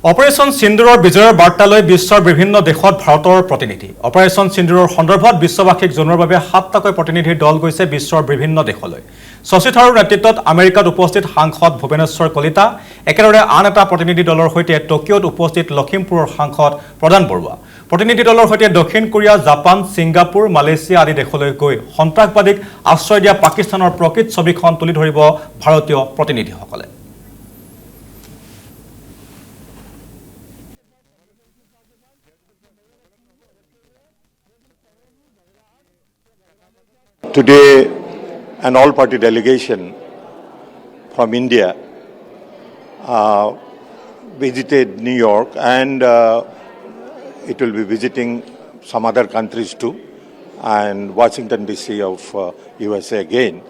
Operation সিন্দুৰৰ বিজয়ৰ বাৰ্তালৈ বিশ্বৰ বিভিন্ন দেশত ভাৰতৰ প্ৰতিনিধি। অপাৰেশ্যন সিন্দুৰৰ সন্দৰ্ভত বিশ্ববাসীক জনোৱাৰ বাবে 7টাকৈ প্ৰতিনিধিৰ দল গৈছে বিশ্বৰ বিভিন্ন দেশলৈ। শশী থাৰুৰ নেতৃত্বত আমেৰিকাত উপস্থিত সাংসদ ভুৱনেশ্বৰ কলিতা, একেদৰে আন এটা প্ৰতিনিধি দলৰ সৈতে টকিঅ'ত উপস্থিত লখিমপুৰৰ সাংসদ প্ৰদান বৰুৱা। প্ৰতিনিধি দলৰ সৈতে দক্ষিণ কোৰিয়া, জাপান, ছিংগাপুৰ, মালয়েছিয়া আদি দেশলৈ গৈ সন্ত্ৰাসবাদীক আশ্ৰয় দিয়া পাকিস্তানৰ প্ৰকৃত ছবিখন তুলি ধৰিব ভাৰতীয় প্ৰতিনিধিসকলে। Today, an all-party delegation from India visited New York, and it will be visiting some other countries too, and Washington DC of USA again.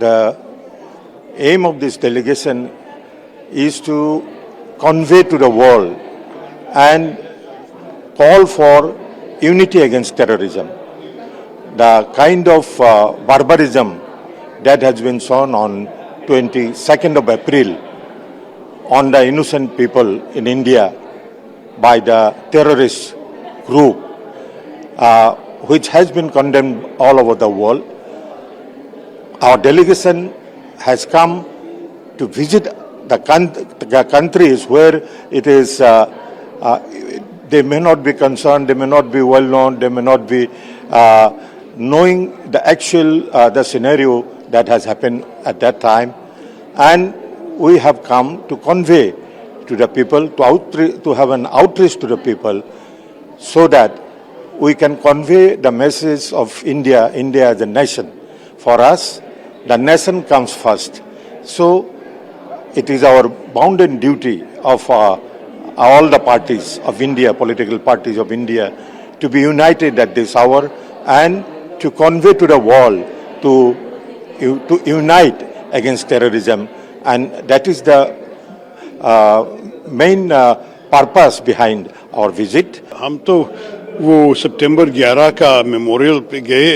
The aim of this delegation is to convey to the world and call for unity against terrorism. The kind of barbarism that has been shown on 22nd of April on the innocent people in India by the terrorist group, which has been condemned all over the world. Our delegation has come to visit the countries where it is, they may not be concerned, they may not be well known, they may not be knowing the actual the scenario that has happened at that time, and we have come to convey to the people, to have an outreach to the people, so that we can convey the message of India as a nation. For us, the nation comes first. So it is our bounden duty of all the parties of India, political parties of India, to be united at this hour and to convey to the world to unite against terrorism, and that is the main purpose behind our visit. हम तो वो सितंबर 11 का memorial पे गए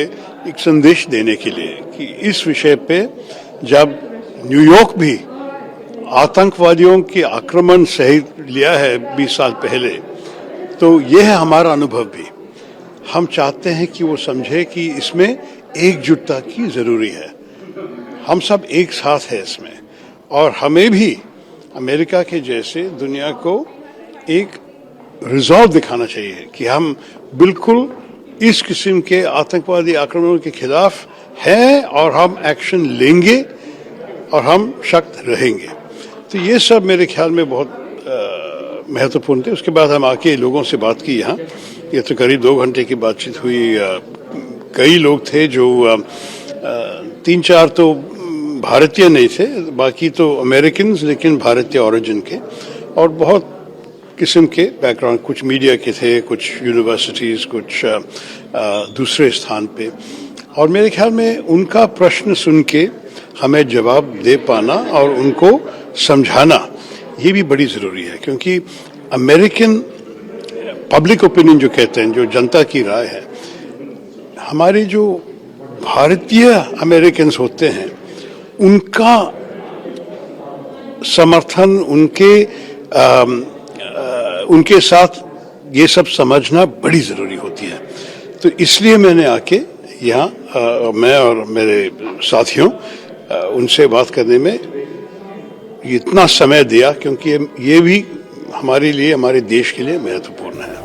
एक संदेश देने के लिए कि इस विषय पे जब न्यूयॉर्क भी आतंकवादियों के आक्रमण सही लिया है 20 साल पहले, तो यह है हमारा अनुभव भी। हम चाहते हैं कि वो समझे कि इसमें एकजुटता की जरूरी है, हम सब एक साथ हैं इसमें, और हमें भी अमेरिका के जैसे दुनिया को एक रिजॉल्व दिखाना चाहिए कि हम बिल्कुल इस किस्म के आतंकवादी आक्रमणों के खिलाफ हैं और हम एक्शन लेंगे और हम सख्त रहेंगे। तो ये सब मेरे ख्याल में बहुत महत्वपूर्ण थे। उसके बाद हम आके लोगों से बात की यहाँ, ये तो करीब 2 घंटे की बातचीत हुई। कई लोग थे जो 3-4 तो भारतीय नहीं थे, बाकी तो अमेरिकन लेकिन भारतीय ओरिजिन के, और बहुत किस्म के बैकग्राउंड, कुछ मीडिया के थे, कुछ यूनिवर्सिटीज़, कुछ दूसरे स्थान पे। और मेरे ख्याल में उनका प्रश्न सुन के हमें जवाब दे पाना और उनको समझाना ये भी बड़ी ज़रूरी है, क्योंकि अमेरिकन पब्लिक ओपिनियन जो कहते हैं, जो जनता की राय है, हमारे जो भारतीय अमेरिकन्स होते हैं उनका समर्थन, उनके साथ ये सब समझना बड़ी ज़रूरी होती है। तो इसलिए मैंने आके यहाँ मैं और मेरे साथियों उनसे बात करने में इतना समय दिया, क्योंकि ये भी हमारे लिए, हमारे देश के लिए महत्वपूर्ण है।